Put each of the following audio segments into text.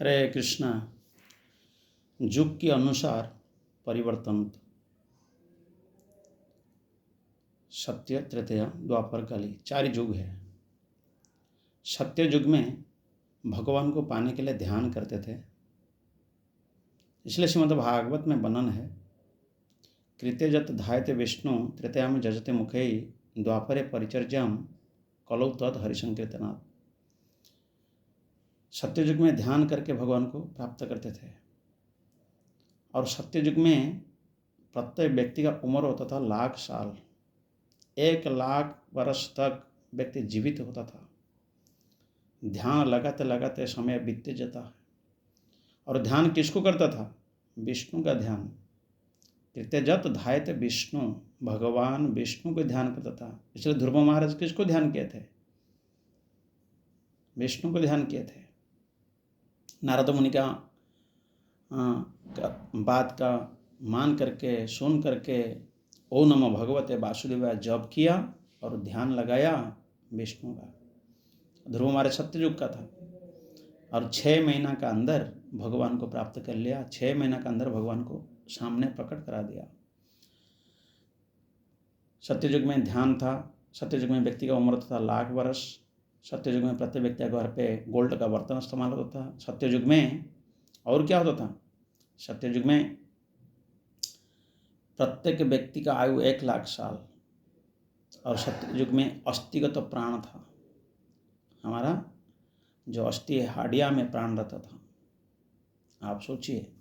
हरे कृष्णा। युग के अनुसार परिवर्तन, सत्य, त्रेता, द्वापर, कली, 4 युग है। सत्य युग में भगवान को पाने के लिए ध्यान करते थे, इसलिए श्रीमद् भागवत में वर्णन है, कृते जत धायते विष्णु त्रेतया में जजते मुखे द्वापरे परिचर्याम कलौ तद हरिसंकीर्तनात्। सत्य युग में ध्यान करके भगवान को प्राप्त करते थे, और सत्य युग में प्रत्येक व्यक्ति का उम्र होता था 1,00,000 साल। 1,00,000 वर्ष तक व्यक्ति जीवित होता था। ध्यान लगाते लगाते समय बीतते जाता है। और ध्यान किसको करता था? विष्णु का ध्यान। कृत्यजत धायते विष्णु, भगवान विष्णु को ध्यान करता था। इसलिए ध्रुव महाराज किसको ध्यान किए थे? विष्णु को ध्यान किए थे। नारद मुनि का बात का मान करके, सुन करके ओम नमो भगवते वासुदेवाय जप किया और ध्यान लगाया विष्णु का। ध्रुव महाराज सत्ययुग का था, और 6 महीना का अंदर भगवान को प्राप्त कर लिया। 6 महीना का अंदर भगवान को सामने प्रकट करा दिया। सत्ययुग में ध्यान था। सत्ययुग में व्यक्ति का उम्र था 1,00,000 वर्ष। सत्ययुग में प्रत्येक व्यक्ति के घर पे गोल्ड का बर्तन इस्तेमाल होता था। सत्ययुग में और क्या होता था? सत्ययुग में प्रत्येक व्यक्ति का आयु 1,00,000 साल। और सत्ययुग में अस्थिगत प्राण था। हमारा जो अस्थि है, हाडिया में प्राण रहता था। आप सोचिए।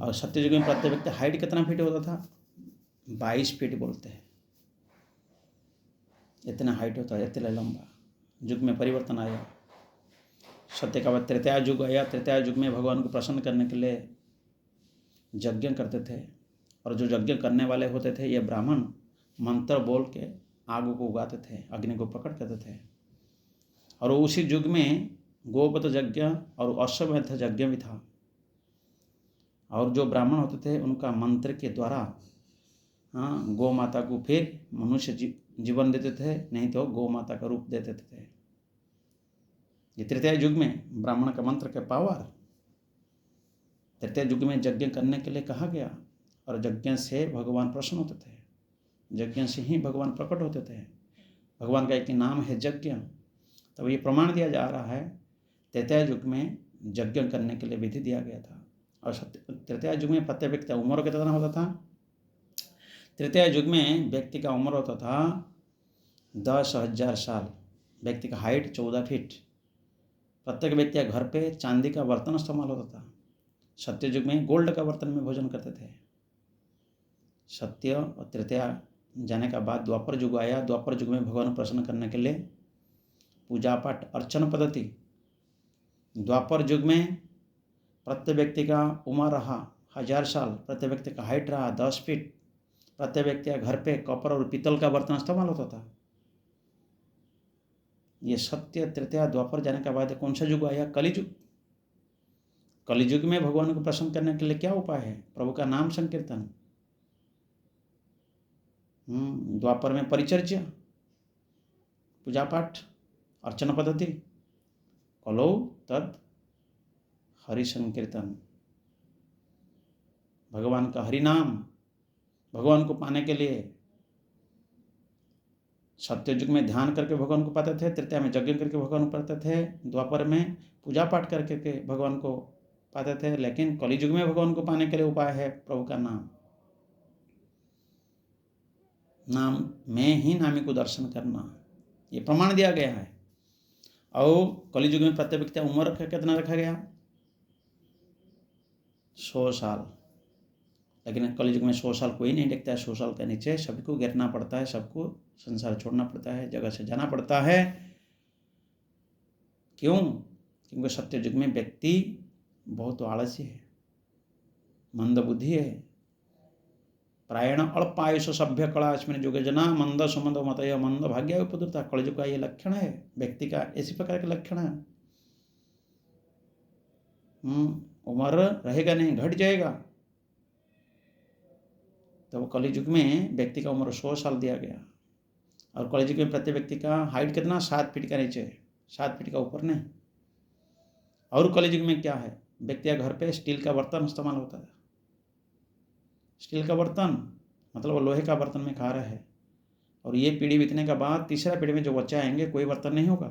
और सत्ययुग में प्रत्येक व्यक्ति हाइट कितना फीट होता था? 22 फीट बोलते हैं। इतना हाइट होता है, इतना लंबा। युग में परिवर्तन आया। सत्य का बाद त्रेता युग आया। त्रेता युग में भगवान को प्रसन्न करने के लिए यज्ञ करते थे, और जो यज्ञ करने वाले होते थे ये ब्राह्मण मंत्र बोल के आग को उगाते थे, अग्नि को प्रकट करते थे। और उसी युग में गोपत यज्ञ और अश्वमेध यज्ञ भी था। और जो ब्राह्मण होते थे उनका मंत्र के द्वारा गौ माता को फिर मनुष्य जीवन देते थे, नहीं तो गौ माता का रूप दे देते थे। ये तृतीय युग में ब्राह्मण का मंत्र का पावर। तृतीय युग में यज्ञ करने के लिए कहा गया, और यज्ञ से भगवान प्रसन्न होते थे। यज्ञ से ही भगवान प्रकट होते थे। भगवान का एक नाम है यज्ञ। तब ये प्रमाण दिया जा रहा है, तृतीय युग में यज्ञ करने के लिए विधि दिया गया था। और तृतीय युग में प्रत्येक व्यक्ति का उम्र कितना होता था? तृतीय युग में व्यक्ति का उम्र होता था 10,000 साल। व्यक्ति का हाइट 14 फीट। प्रत्येक व्यक्ति के घर पे चांदी का बर्तन इस्तेमाल होता था। सत्य युग में गोल्ड का बर्तन में भोजन करते थे। सत्य और तृतीया जाने का बाद द्वापर युग आया। द्वापर युग में भगवान प्रसन्न करने के लिए पूजा पाठ अर्चन पद्धति। द्वापर युग में प्रत्येक व्यक्ति का उम्र रहा 1,000 साल। प्रत्येक व्यक्ति का हाइट रहा 10 फीट। प्रत्येक व्यक्ति के घर पे कॉपर और पीतल का बर्तन इस्तेमाल होता था। ये सत्य तृतीया द्वापर जाने के बाद कौन सा युग आया? कलियुग। कलियुग में भगवान को प्रसन्न करने के लिए क्या उपाय है? प्रभु का नाम संकीर्तन। द्वापर में परिचर्या, पूजा पाठ, अर्चना पद्धति, कलौ तद हरि संकीर्तन। भगवान का हरि नाम, भगवान को पाने के लिए सत्य युग में ध्यान करके भगवान को पाते थे। तृतीया में यज्ञ करके भगवान को पाते थे। द्वापर में पूजा पाठ करके के भगवान को पाते थे। लेकिन कलियुग में भगवान को पाने के लिए उपाय है प्रभु का नाम। नाम में ही नामी को दर्शन करना, ये प्रमाण दिया गया है। और कलियुग में प्रत्येक व्यक्ति उम्र कितना रखा गया? 100 साल। लेकिन कलियुग में 100 साल कोई नहीं देखता है। 100 साल के नीचे सभी को गिरना पड़ता है, सबको संसार छोड़ना पड़ता है, जगह से जाना पड़ता है। क्यों? क्योंकि सत्य युग में व्यक्ति बहुत आलसी है, मंद बुद्धि है। प्रायण अल्पायुष सभ्य कला अस्मिन् युगे जना मंद सुमंद मतय मंद भाग्य उपद्रुता। कलियुग का ये लक्षण है व्यक्ति का, इसी प्रकार का लक्षण है। उम्र रहेगा नहीं, घट जाएगा। तो कलियुग में व्यक्ति का उम्र 100 साल दिया गया। और कलियुग में प्रत्येक व्यक्ति का हाइट कितना? 7 फीट का नीचे, 7 फीट का ऊपर नहीं। और कलयुग में क्या है, व्यक्ति घर पे स्टील का बर्तन इस्तेमाल होता है। स्टील का बर्तन मतलब वो लोहे का बर्तन में खा रहा है, और ये पीढ़ी बीतने के बाद तीसरा पीढ़ी में जो बच्चे आएंगे कोई बर्तन नहीं होगा।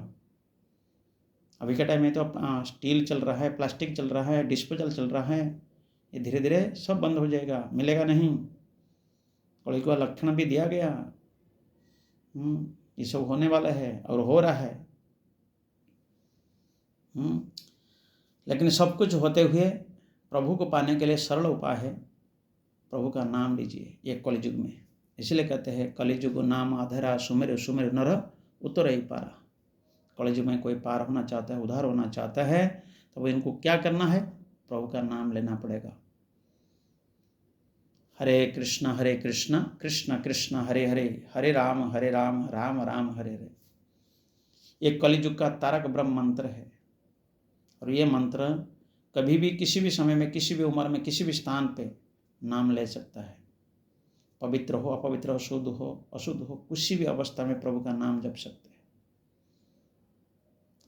अभी के टाइम में तो स्टील चल रहा है, प्लास्टिक चल रहा है, डिस्पोजल चल रहा है, ये धीरे धीरे सब बंद हो जाएगा, मिलेगा नहीं। कलयुग का लक्षण भी दिया गया, ये सब होने वाला है और हो रहा है। लेकिन सब कुछ होते हुए प्रभु को पाने के लिए सरल उपाय है, प्रभु का नाम लीजिए ये कलयुग में। इसलिए कहते हैं कलयुग नाम आधरा सुमेर सुमेर नर उतर ही पारा। कलयुग में कोई पार होना चाहता है, उद्धार होना चाहता है, तो इनको क्या करना है, प्रभु का नाम लेना पड़ेगा। हरे कृष्ण कृष्ण कृष्ण हरे हरे, हरे राम राम राम हरे हरे। ये कलयुग का तारक ब्रह्म मंत्र है, और ये मंत्र कभी भी किसी भी समय में किसी भी उम्र में किसी भी स्थान पे नाम ले सकता है। पवित्र हो अपवित्र हो, शुद्ध हो अशुद्ध हो, किसी भी अवस्था में प्रभु का नाम जप सकते हैं।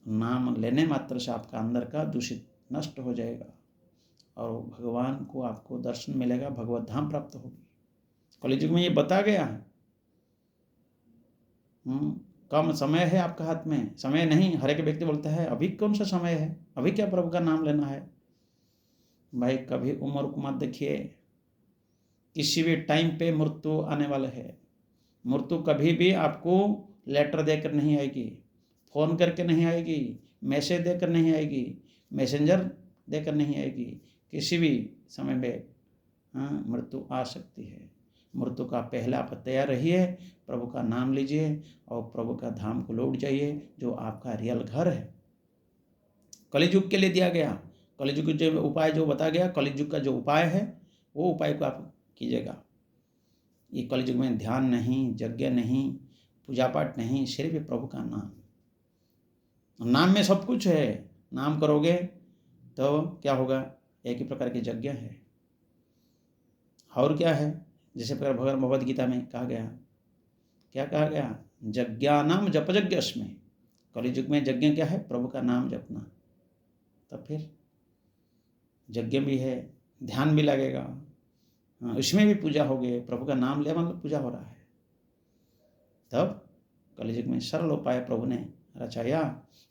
नाम लेने मात्र से आपका अंदर का दूषित नष्ट हो जाएगा और भगवान को आपको दर्शन मिलेगा, भगवत धाम प्राप्त होगी। कलयुग में ये बता गया है। कम समय है आपका हाथ में, समय नहीं। हर एक व्यक्ति बोलता है अभी कौन सा समय है, अभी क्या प्रभु का नाम लेना है। भाई कभी उम्र को मत देखिए, किसी भी टाइम पे मृत्यु आने वाला है। मृत्यु कभी भी आपको लेटर देकर नहीं आएगी, फोन करके नहीं आएगी, मैसेज देकर नहीं आएगी, मैसेंजर देकर नहीं आएगी। किसी भी समय में मृत्यु आ सकती है। मृत्यु का पहला आप तैयार रहिए, प्रभु का नाम लीजिए और प्रभु का धाम को लौट जाइए, जो आपका रियल घर है। कलयुग के लिए दिया गया, कलयुग जो उपाय जो बता गया, कलयुग का जो उपाय है वो उपाय को आप कीजिएगा। ये कलयुग में ध्यान नहीं, यज्ञ नहीं, पूजा पाठ नहीं, सिर्फ प्रभु का नाम। नाम में सब कुछ है। नाम करोगे तो क्या होगा, एक ही प्रकार के यज्ञ है। और क्या है, जैसे भगवान भगवद गीता में कहा गया, क्या कहा गया, यज्ञानाम जप यज्ञस्मि। कलयुग में यज्ञ क्या है, प्रभु का नाम जपना। तब फिर यज्ञ भी है, ध्यान भी लगेगा, इसमें भी पूजा होगी, प्रभु का नाम ले मतलब पूजा हो रहा है। तब कलयुग में सरल उपाय प्रभु ने रचाया।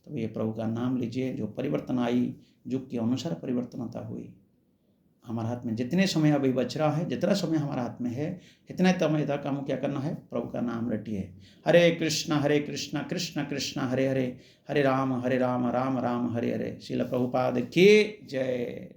तब ये प्रभु का नाम लीजिए, जो परिवर्तन आई, युग के अनुसार परिवर्तनता हुई। हमारे हाथ में जितने समय अभी बच रहा है, जितना समय हमारे हाथ में है, इतने समय तक हम क्या करना है, प्रभु का नाम रटिए। हरे कृष्ण कृष्ण कृष्ण हरे हरे, हरे राम राम राम हरे हरे। श्रील प्रभुपाद की जय।